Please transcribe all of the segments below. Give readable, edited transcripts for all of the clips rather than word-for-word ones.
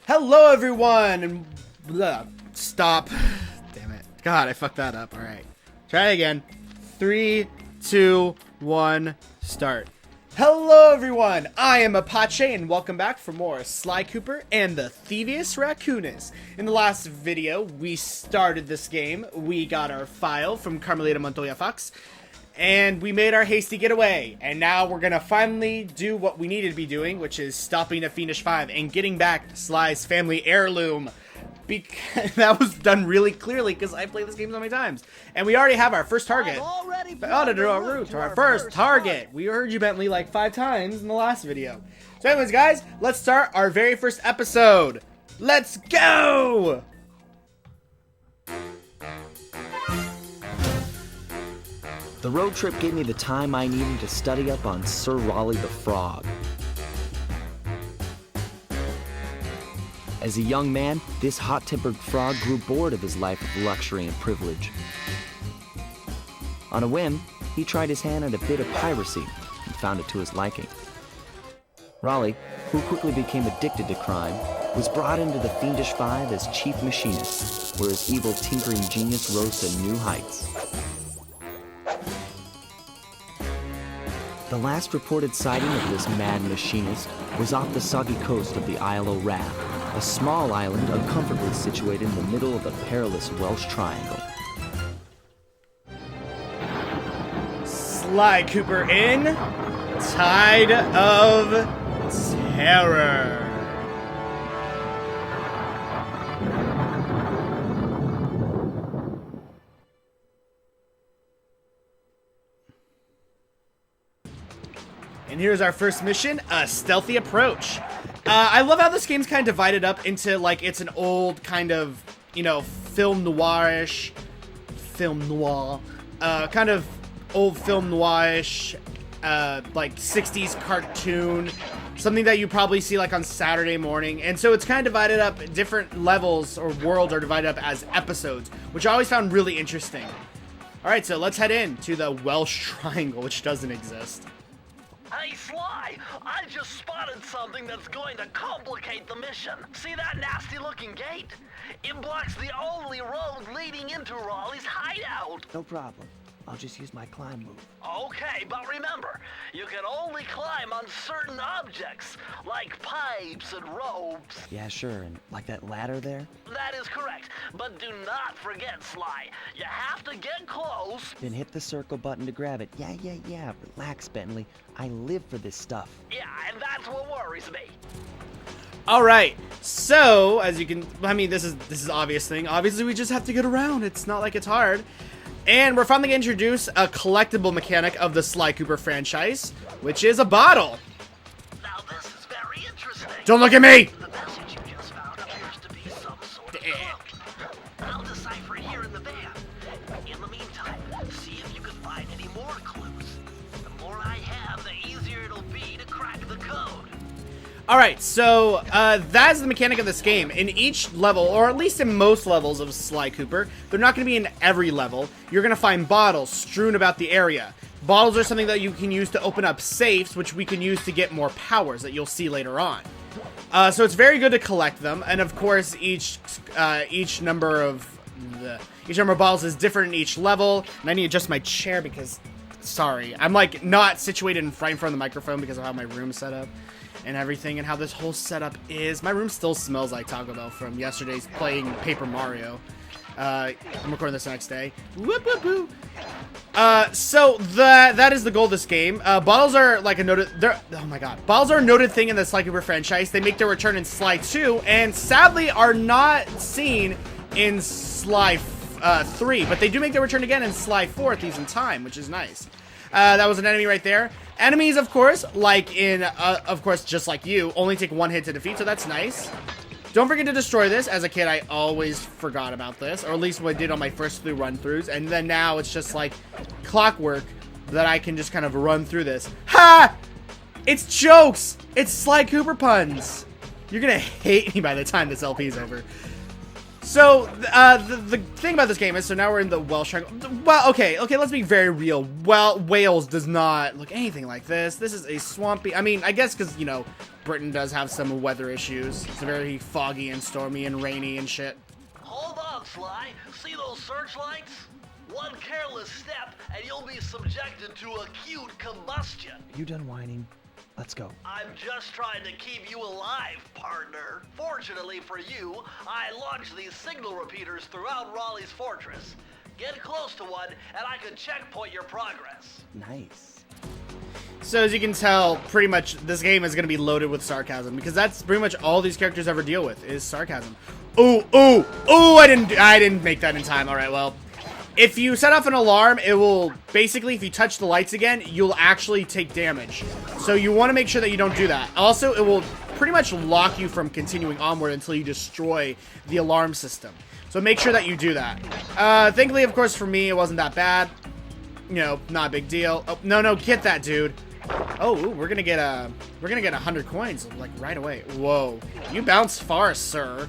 Hello everyone, and stop. Damn it. God, I fucked that up. Alright. Try it again. 3, 2, 1, start. Hello everyone, I am Mapache, and welcome back for more Sly Cooper and the Thievius Raccoonus. In the last video, we started this game, we got our file from Carmelita Montoya Fox, and we made our hasty getaway. And now we're gonna finally do what we needed to be doing, which is stopping at Fiendish Five and getting back Sly's family heirloom. Because that was done really clearly because I played this game so many times. And we already have our first target. Route to our first target. We heard you, Bentley, like 5 times in the last video. So anyways, guys, let's start our very first episode. Let's go! The road trip gave me the time I needed to study up on Sir Raleigh the Frog. As a young man, this hot-tempered frog grew bored of his life of luxury and privilege. On a whim, he tried his hand at a bit of piracy and found it to his liking. Raleigh, who quickly became addicted to crime, was brought into the Fiendish Five as chief machinist, where his evil tinkering genius rose to new heights. The last reported sighting of this mad machinist was off the soggy coast of the Isle o' Rath, a small island uncomfortably situated in the middle of a perilous Welsh triangle. Sly Cooper in Tide of Terror. And here's our first mission, a stealthy approach. I love how this game's kind of divided up into, like, it's an old kind of, you know, film noir, kind of old film noirish, like 60s cartoon, something that you probably see like on Saturday morning. And so it's kind of divided up, different levels or worlds are divided up as episodes, which I always found really interesting. All right, so let's head in to the Welsh Triangle, which doesn't exist. Hey, Sly, I just spotted something that's going to complicate the mission. See that nasty-looking gate? It blocks the only road leading into Raleigh's hideout. No problem. I'll just use my climb move. Okay, but remember, you can only climb on certain objects, like pipes and ropes. Yeah, sure, and like that ladder there? That is correct, but do not forget, Sly. You have to get close. Then hit the circle button to grab it. Yeah. Relax, Bentley. I live for this stuff. Yeah, and that's what worries me. All right, so as you can, I mean, this is obvious thing. Obviously, we just have to get around. It's not like it's hard. And we're finally going to introduce a collectible mechanic of the Sly Cooper franchise, which is a bottle. Now this is very interesting. Don't look at me! The message you just found appears to be some sort of code. I'll decipher it here in the van. In the meantime, see if you can find any more clues. The more I have, the easier it'll be to crack the code. Alright, so that's the mechanic of this game. In each level, or at least in most levels of Sly Cooper, they're not going to be in every level. You're going to find bottles strewn about the area. Bottles are something that you can use to open up safes, which we can use to get more powers that you'll see later on. So it's very good to collect them, and of course each number of bottles is different in each level. And I need to adjust my chair because, sorry, I'm like not situated in front of the microphone because of how my room's set up and everything, and how this whole setup is. My room still smells like Taco Bell from yesterday's playing Paper Mario. I'm recording this the next day. Whoop, whoop, whoop. So that is the goal of this game. Bottles are like a noted. Oh my god, bottles are a noted thing in the Sly Cooper franchise. They make their return in Sly 2, and sadly are not seen in Sly 3, but they do make their return again in Sly 4 at these in time, which is nice. That was an enemy right there. Enemies, of course, like in, of course, just like you, only take 1 hit to defeat, so that's nice. Don't forget to destroy this. As a kid, I always forgot about this, or at least what I did on my first 3 run-throughs, and then now it's just like clockwork that I can just kind of run through this. Ha! It's jokes! It's Sly Cooper puns! You're gonna hate me by the time this LP is over. So, the thing about this game is, so now we're in the Welsh Triangle. Well, okay, let's be very real. Well, Wales does not look anything like this. This is a swampy, I mean, I guess because, you know, Britain does have some weather issues. It's very foggy and stormy and rainy and shit. Hold on, Sly. See those searchlights? One careless step, and you'll be subjected to acute combustion. You done whining? Let's go. I'm just trying to keep you alive, partner. Fortunately for you, I launched these signal repeaters throughout Raleigh's fortress. Get close to one, and I can checkpoint your progress. Nice. So as you can tell, pretty much this game is going to be loaded with sarcasm, because that's pretty much all these characters ever deal with is sarcasm. Ooh, I didn't make that in time. All right, well, if you set off an alarm, it will basically, if you touch the lights again, you'll actually take damage. So you want to make sure that you don't do that. Also, it will pretty much lock you from continuing onward until you destroy the alarm system. So make sure that you do that. Thankfully, of course, for me, it wasn't that bad. You know, not a big deal. Oh, no, get that, dude. Oh, ooh, we're gonna get 100 coins like right away. Whoa, you bounce far, sir.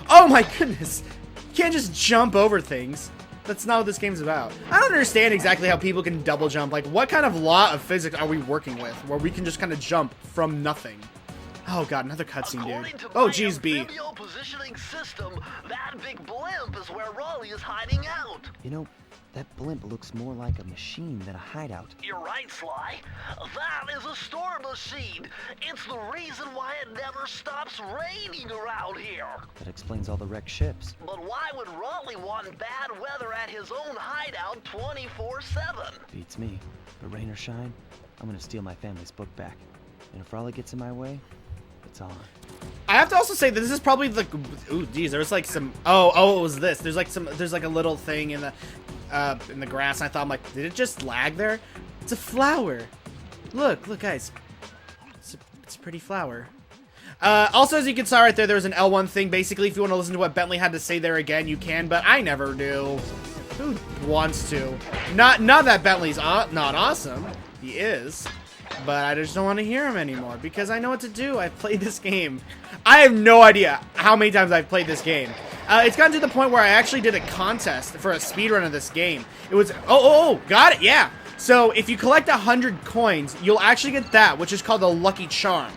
Oh my goodness. You can't just jump over things. That's not what this game's about. I don't understand exactly how people can double jump. Like, what kind of law of physics are we working with where we can just kind of jump from nothing? Oh god, another cutscene, dude. Oh jeez, B. Positioning system, that big blimp is where Raleigh is hiding out. You know, that blimp looks more like a machine than a hideout. You're right, Sly. That is a storm machine. It's the reason why it never stops raining around here. That explains all the wrecked ships. But why would Raleigh want bad weather at his own hideout 24/7? Beats me. But rain or shine, I'm gonna steal my family's book back. And if Raleigh gets in my way, it's on. I have to also say that this is probably the... Ooh, geez, there was like some... Oh, it was this. There's like a little thing in the grass, and I thought, I'm like, did it just lag there? It's a flower. Look, guys. It's a pretty flower. Also, as you can see right there, was an L1 thing. Basically, if you want to listen to what Bentley had to say there again, you can, but I never do. Who wants to? Not that Bentley's not awesome. He is. But I just don't want to hear him anymore because I know what to do. I've played this game. I have no idea how many times I've played this game. It's gotten to the point where I actually did a contest for a speedrun of this game. It was... Oh, got it, yeah. So if you collect 100 coins, you'll actually get that, which is called a Lucky Charm.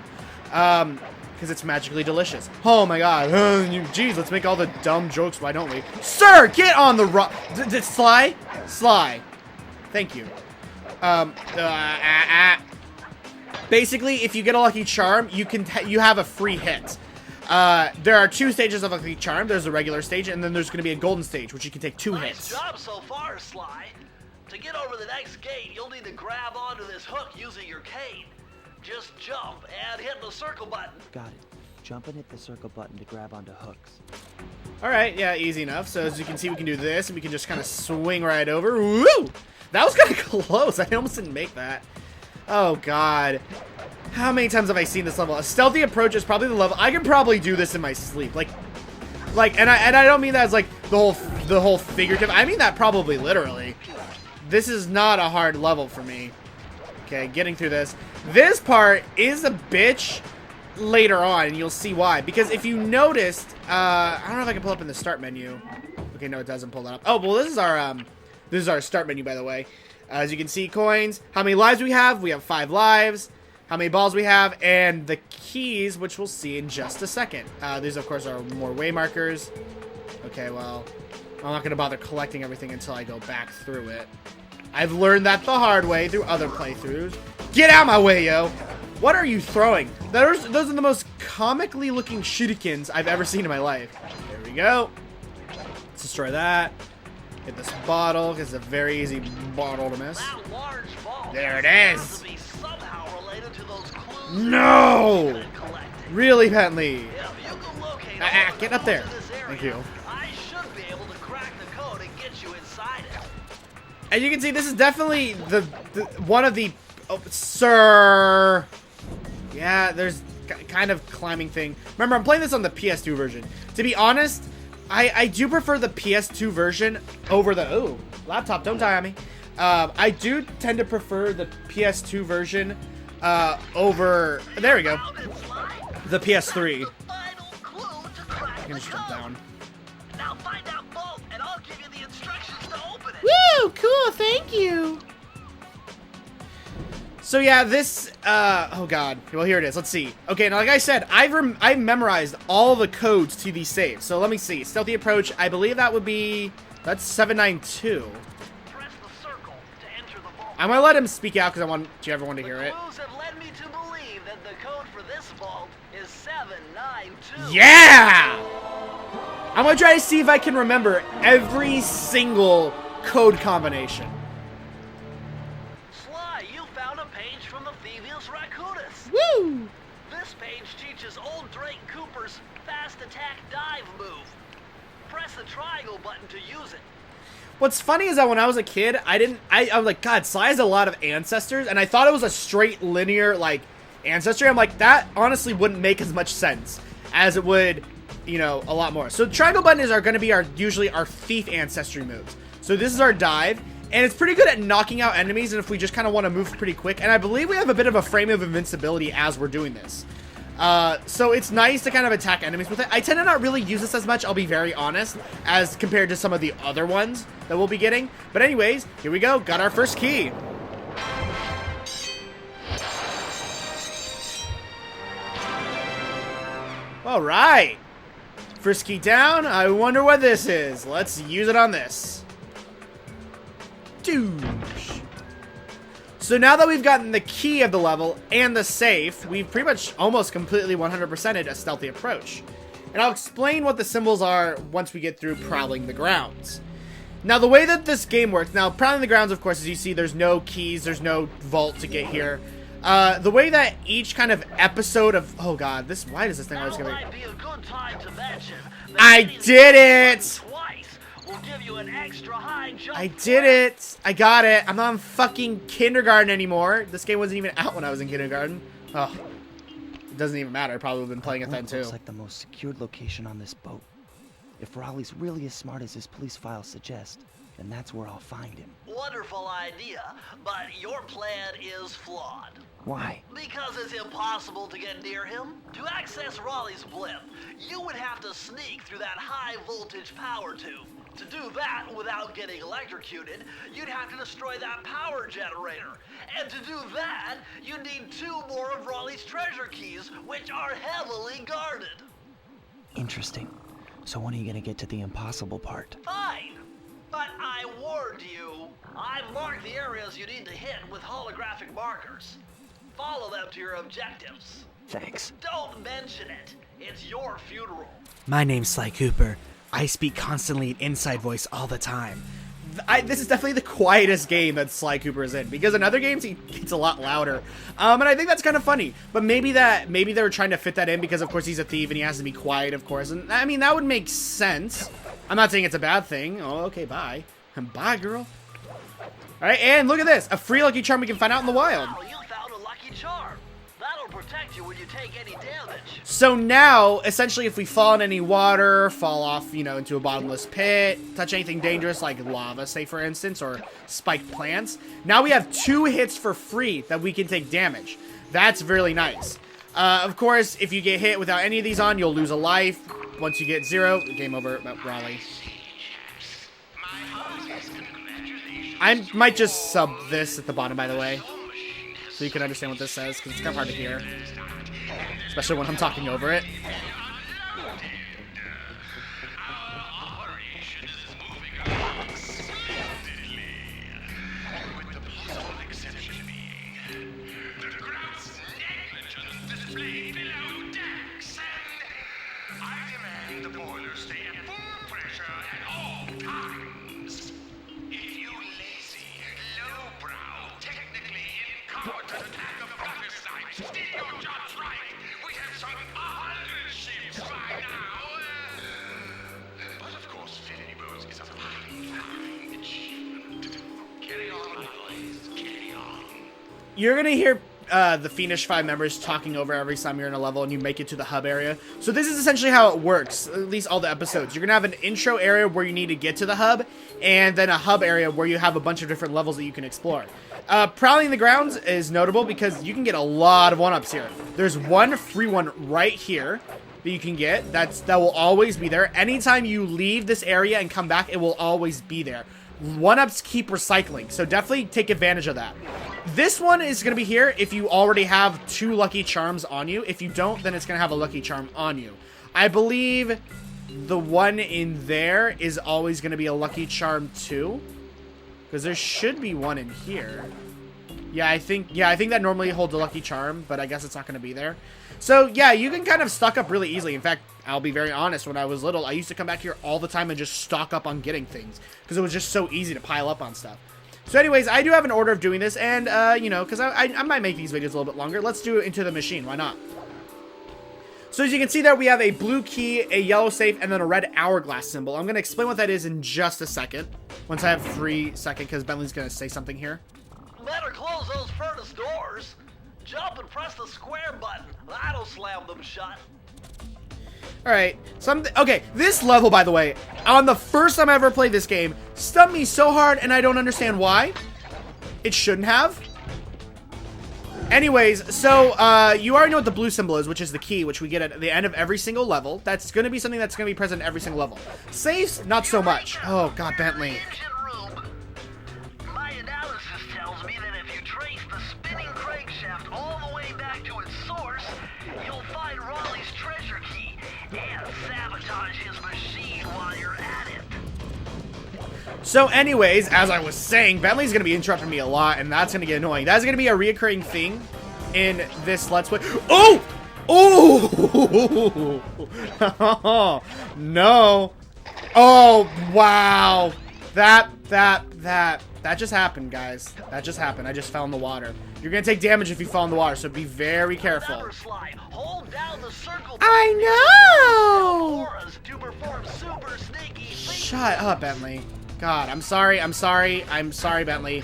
Because it's magically delicious. Oh my god. Jeez, let's make all the dumb jokes, why don't we? Sir, get on the rock. Sly? Thank you. Basically, if you get a Lucky Charm, you have a free hit. There are 2 stages of Lucky Charm. There's a regular stage, and then there's going to be a golden stage, which you can take 2 hits. Nice job so far, Sly. To get over the next gate, you'll need to grab onto this hook using your cane. Just jump and hit the circle button. Got it. Jump and hit the circle button to grab onto hooks. Alright, yeah, easy enough. So as you can see, we can do this, and we can just kind of swing right over. Woo! That was kind of close. I almost didn't make that. Oh god. How many times have I seen this level? A stealthy approach is probably the level. I can probably do this in my sleep. Like and I don't mean that as like the whole figurative. I mean that probably literally. This is not a hard level for me. Okay, getting through this. This part is a bitch later on, and you'll see why. Because if you noticed, I don't know if I can pull up in the start menu. Okay, no, it doesn't pull that up. Oh, well, this is our start menu, by the way. As you can see, coins. How many lives we have? We have 5 lives. How many balls we have, and the keys, which we'll see in just a second. These, of course, are more way markers. Okay, well, I'm not going to bother collecting everything until I go back through it. I've learned that the hard way through other playthroughs. Get out my way, yo! What are you throwing? Those are the most comically looking shurikens I've ever seen in my life. There we go. Let's destroy that. Hit this bottle, because it's a very easy bottle to miss. There it is! No! Really, Bentley? Get up there. Thank you. I should be able to crack the code and get you inside it. And you can see this is definitely the one of the... Oh, sir! Yeah, there's kind of climbing thing. Remember, I'm playing this on the PS2 version. To be honest, I do prefer the PS2 version over the... Oh, laptop, don't die on me. I do tend to prefer the PS2 version over... There we go. The PS3. gonna just jump down. Now find out both, and I'll give you the instructions to open it. Woo! Cool, thank you. So yeah, this, oh god. Well, here it is. Let's see. Okay, now like I said, I've memorized all the codes to these saves. So let me see. Stealthy approach, I believe that would be, that's 792. Press the circle to enter the vault. I'm gonna let him speak out because I want everyone to hear it. Clues have led me to believe that the code for this vault is 792. Yeah! I'm gonna try to see if I can remember every single code combination. Sly, you found a page from the Thievius Raccoonus. Woo! This page teaches old Drake Cooper's fast attack dive move. Press the triangle button to use it. What's funny is that when I was a kid, I was like, God, Sly has a lot of ancestors, and I thought it was a straight linear, like, ancestry. I'm like, that honestly wouldn't make as much sense as it would, you know, a lot more. So triangle buttons are going to be usually our thief ancestry moves. So this is our dive, and it's pretty good at knocking out enemies, and if we just kind of want to move pretty quick, and I believe we have a bit of a frame of invincibility as we're doing this. So it's nice to kind of attack enemies with it. I tend to not really use this as much, I'll be very honest, as compared to some of the other ones that we'll be getting. But anyways, here we go. Got our first key. All right. First key down. I wonder what this is. Let's use it on this. Douche. So now that we've gotten the key of the level and the safe, we've pretty much almost completely 100%ed a stealthy approach. And I'll explain what the symbols are once we get through prowling the grounds. Now the way that this game works, now prowling the grounds, of course, as you see, there's no keys, there's no vault to get here. The way that each kind of episode of, oh god, this, why does this thing always Now gonna might be a good time to mention that I hitting did it! twice will give you an extra high jump. I did it! I got it! I'm not in fucking kindergarten anymore. This game wasn't even out when I was in kindergarten. Oh, it doesn't even matter. I probably would have been playing it then too. Looks like the most secured location on this boat. If Raleigh's really as smart as his police files suggest, then that's where I'll find him. Wonderful idea, but your plan is flawed. Why? Because it's impossible to get near him. To access Raleigh's blimp, you would have to sneak through that high voltage power tube. To do that without getting electrocuted, you'd have to destroy that power generator. And to do that, you need 2 more of Raleigh's treasure keys, which are heavily guarded. Interesting. So when are you gonna get to the impossible part? Fine, but I warned you. I've marked the areas you need to hit with holographic markers. Follow them to your objectives. Thanks. Don't mention it. It's your funeral. My name's Sly Cooper. I speak constantly in inside voice all the time. This is definitely the quietest game that Sly Cooper is in, because in other games he gets a lot louder. And I think that's kind of funny. But maybe they were trying to fit that in because of course he's a thief and he has to be quiet, of course. And I mean, that would make sense. I'm not saying it's a bad thing. Oh, okay, bye. Bye, girl. All right, and look at this. A free lucky charm we can find out in the wild. Wow, you found a lucky charm. That'll protect you when you take any damage. So now, essentially, if we fall in any water, fall off, you know, into a bottomless pit, touch anything dangerous like lava, say for instance, or spiked plants, now we have 2 hits for free that we can take damage. That's really nice. Of course, if you get hit without any of these on, you'll lose a life. Once you get 0, game over, Raleigh. I might just sub this at the bottom, by the way, so you can understand what this says, because it's kind of hard to hear, especially when I'm talking over it. You're gonna hear the Fiendish Five members talking over every time you're in a level and you make it to the hub area. So this is essentially how it works, at least all the episodes. You're gonna have an intro area where you need to get to the hub, and then a hub area where you have a bunch of different levels that you can explore. Prowling the grounds is notable because you can get a lot of 1-ups here. There's one free one right here. that you can get. That will always be there. Anytime you leave this area and come back, it will always be there. 1-ups keep recycling, so definitely take advantage of that. This one is going to be here if you already have 2 lucky charms on you. If you don't, then it's going to have a lucky charm on you. I believe the one in there is always going to be a lucky charm too, because there should be one in here. Yeah, I think that normally holds a lucky charm, but I guess it's not going to be there. So yeah, you can kind of stock up really easily. In fact, I'll be very honest, when I was little, I used to come back here all the time and just stock up on getting things, because it was just so easy to pile up on stuff. So anyways, I do have an order of doing this, and you know, because I might make these videos a little bit longer. Let's do it into the machine, why not? So as you can see there, we have a blue key, a yellow safe, and then a red hourglass symbol. I'm going to explain what that is in just a second, once I have 3 seconds, because Bentley's going to say something here. Better close those furnace doors. Jump and press the square button. That'll slam them shut. Alright, okay, this level, by the way, on the first time I ever played this game, stumped me so hard, and I don't understand why. It shouldn't have. Anyways, so, you already know what the blue symbol is, which is the key, which we get at the end of every single level. That's going to be something that's going to be present in every single level. Safes, not so much. Oh, God, Bentley. My analysis tells me that if you trace the spinning crankshaft all the way back to its source, you'll find Raleigh's treasure key and sabotage his machine while you're at it. So anyways, as I was saying, Bentley's going to be interrupting me a lot, and that's going to get annoying. That's going to be a reoccurring thing in this Let's Play. Oh! Oh! No. Oh, wow. That just happened, guys. That just happened. I just fell in the water. You're going to take damage if you fall in the water, so be very careful. Hold down the circle. I know! To perform super sneaky feats. Shut up, Bentley. God, I'm sorry, Bentley.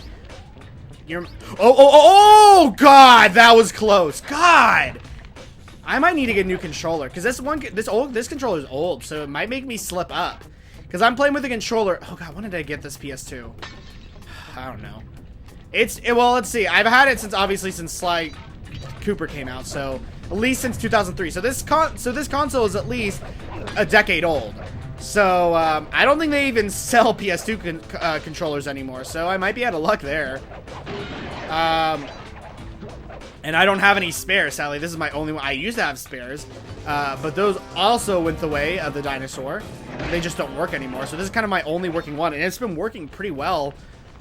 You're... Oh, God, that was close. God! I might need to get a new controller, because this controller is old, so it might make me slip up. Because I'm playing with a controller... Oh, God, when did I get this PS2? I don't know. Well, let's see. I've had it since Sly Cooper came out, so at least since 2003. So this console is at least a decade old. So, I don't think they even sell PS2 controllers anymore, so I might be out of luck there. And I don't have any spares, sadly. This is my only one. I used to have spares, but those also went the way of the dinosaur. They just don't work anymore, so this is kind of my only working one, and it's been working pretty well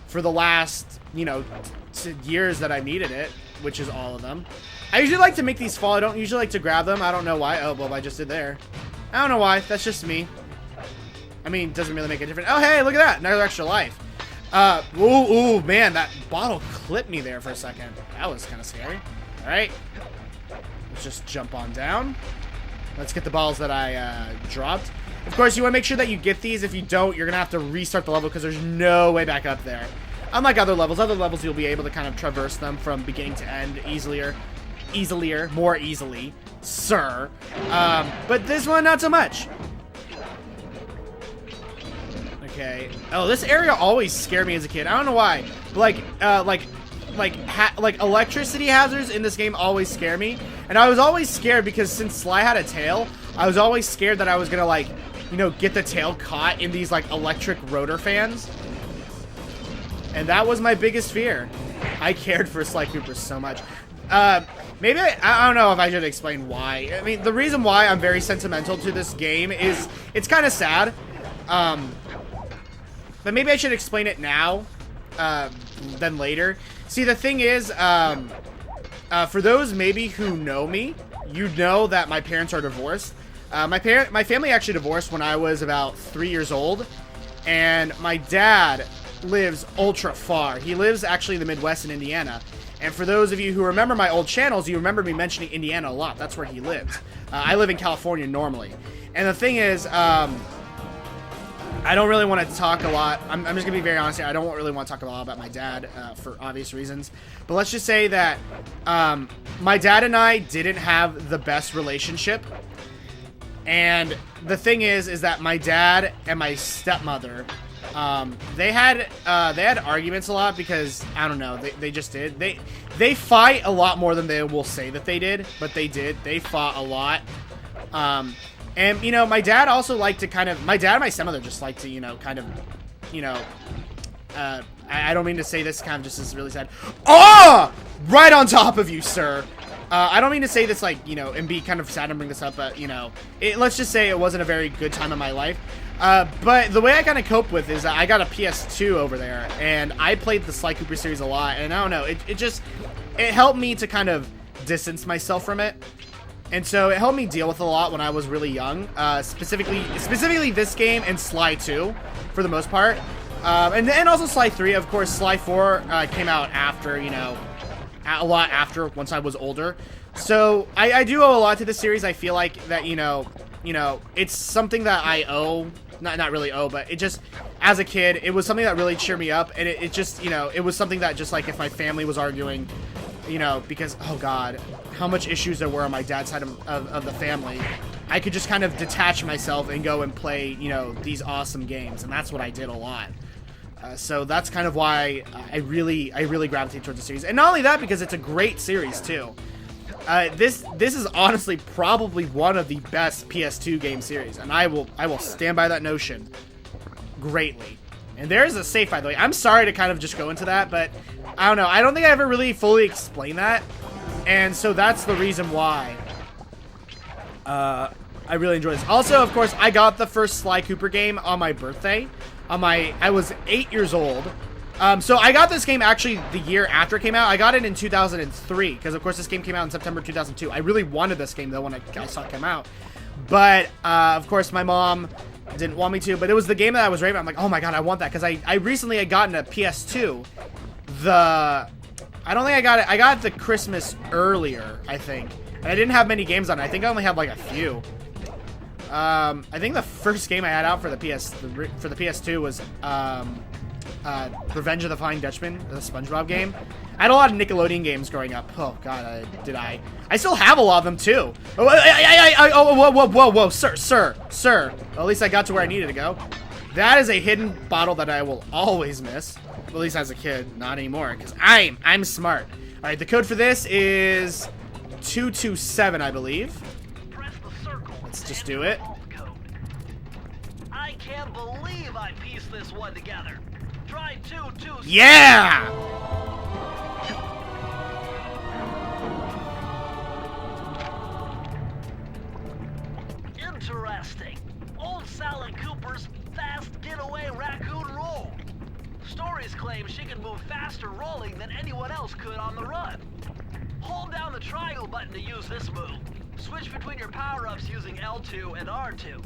for the last, you know, years that I needed it, which is all of them. I usually like to make these fall. I don't usually like to grab them. I don't know why. Oh, well, I just did there. I don't know why. That's just me. I mean, it doesn't really make a difference. Oh, hey, look at that. Another extra life. Ooh, man, that bottle clipped me there for a second. That was kind of scary. All right. Let's just jump on down. Let's get the balls that I dropped. Of course, you want to make sure that you get these. If you don't, you're going to have to restart the level because there's no way back up there. Unlike other levels you'll be able to kind of traverse them from beginning to end more easily, sir. But this one, not so much. Okay. Oh, this area always scared me as a kid. I don't know why. But like electricity hazards in this game always scare me. And I was always scared because since Sly had a tail, I was always scared that I was gonna, like, you know, get the tail caught in these, like, electric rotor fans. And that was my biggest fear. I cared for Sly Cooper so much. Maybe I don't know if I should explain why. I mean, the reason why I'm very sentimental to this game is it's kind of sad. But maybe I should explain it now, than later. See, the thing is, for those maybe who know me, you know that my parents are divorced. My family actually divorced when I was about 3 years old, and my dad lives ultra far. He lives actually in the Midwest in Indiana. And for those of you who remember my old channels, you remember me mentioning Indiana a lot. That's where he lives. I live in California normally. And the thing is, I don't really want to talk a lot. I'm just going to be very honest here. I don't really want to talk a lot about my dad for obvious reasons. But let's just say that my dad and I didn't have the best relationship. And the thing is that my dad and my stepmother, they had arguments a lot because, I don't know, they just did. They fight a lot more than they will say that they did, but they did. They fought a lot. And, you know, my dad also liked to kind of, my dad and my stepmother just like to, you know, kind of, you know, I don't mean to say this, kind of just is really sad. Oh! Right on top of you, sir. I don't mean to say this, like, you know, and be kind of sad and bring this up, but, you know, let's just say it wasn't a very good time in my life. But the way I kind of cope with is that I got a PS2 over there, and I played the Sly Cooper series a lot, and I don't know, it helped me to kind of distance myself from it. And so it helped me deal with a lot when I was really young, specifically this game and Sly 2, for the most part. And also Sly 3, of course. Sly 4 came out after, you know, a lot after, once I was older. So I do owe a lot to this series. I feel like that, you know, it's something that I owe, not really owe, but it just, as a kid, it was something that really cheered me up. And it just, you know, it was something that just, like, if my family was arguing, you know, because, oh god, how much issues there were on my dad's side of the family, I could just kind of detach myself and go and play, you know, these awesome games. And that's what I did a lot. So that's kind of why I really gravitate towards the series. And not only that, because it's a great series too. This is honestly probably one of the best PS2 game series, and I will stand by that notion greatly. And there is a safe, by the way. I'm sorry to kind of just go into that, but I don't know. I don't think I ever really fully explained that, and so that's the reason why I really enjoy this. Also, of course, I got the first Sly Cooper game on my birthday. I was 8 years old. So I got this game actually the year after it came out. I got it in 2003, because of course this game came out in September 2002. I really wanted this game though when I saw it come out. But, of course my mom didn't want me to, but it was the game that I was raving about. I'm like, oh my god, I want that, because I recently had gotten a PS2. I don't think I got it. I got the Christmas earlier, I think. And I didn't have many games on it. I think I only had like a few. I think the first game I had out for the PS2 was Revenge of the Flying Dutchman, the SpongeBob game. I had a lot of Nickelodeon games growing up. Oh god, did I? I still have a lot of them too. Whoa, sir. Well, at least I got to where I needed to go. That is a hidden bottle that I will always miss. At least as a kid, not anymore, because I'm smart. All right, the code for this is 227, I believe. Let's just do it. I can't believe I pieced this one together. Try 227. Yeah! Interesting. Old Sally Cooper's fast getaway raccoon roll. Stories claim she can move faster rolling than anyone else could on the run. Hold down the triangle button to use this move. Switch between your power-ups using L2 and R2.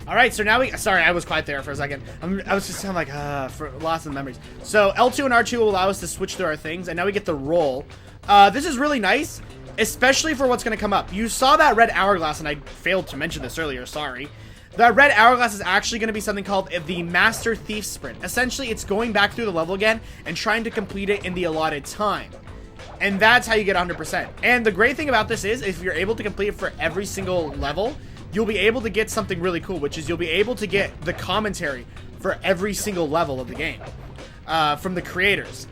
All right, so now sorry, I was quiet there for a second. I was just kind of like, for lots of memories. So L2 and R2 will allow us to switch through our things, and now we get the roll. This is really nice, especially for what's going to come up. You saw that red hourglass, and I failed to mention this earlier, sorry. That red hourglass is actually going to be something called the Master Thief Sprint. Essentially, it's going back through the level again and trying to complete it in the allotted time. And that's how you get 100%. And the great thing about this is, if you're able to complete it for every single level, you'll be able to get something really cool, which is you'll be able to get the commentary for every single level of the game from the creators,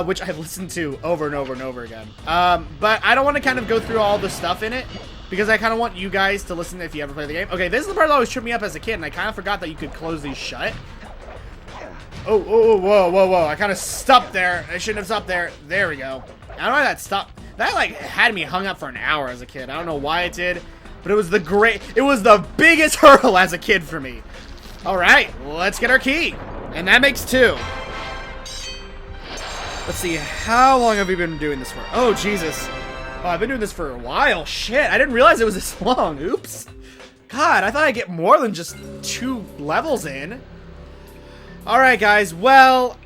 which I've listened to over and over and over again. But I don't want to kind of go through all the stuff in it, because I kind of want you guys to listen if you ever play the game. Okay, this is the part that always tripped me up as a kid, and I kind of forgot that you could close these shut. Oh, whoa. I kind of stopped there. I shouldn't have stopped there. There we go. I don't know why that stopped. That, like, had me hung up for an hour as a kid. I don't know why it did, but it was the biggest hurdle as a kid for me. All right, let's get our key. And that makes 2. Let's see, how long have we been doing this for? Oh, Jesus. Oh, I've been doing this for a while. Shit, I didn't realize it was this long. Oops. God, I thought I'd get more than just 2 levels in. Alright, guys. Well,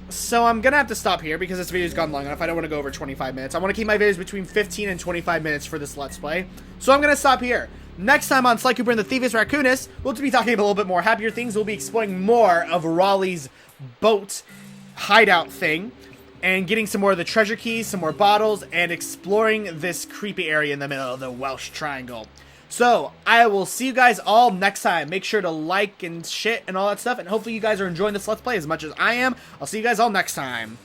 so I'm going to have to stop here because this video's gone long enough. I don't want to go over 25 minutes. I want to keep my videos between 15 and 25 minutes for this Let's Play. So I'm going to stop here. Next time on Sly Cooper and the Thievius Raccoonus, we'll be talking about a little bit more happier things. We'll be exploring more of Raleigh's boat hideout thing, and getting some more of the treasure keys, some more bottles, and exploring this creepy area in the middle of the Welsh Triangle. So, I will see you guys all next time. Make sure to like and shit and all that stuff, and hopefully you guys are enjoying this Let's Play as much as I am. I'll see you guys all next time.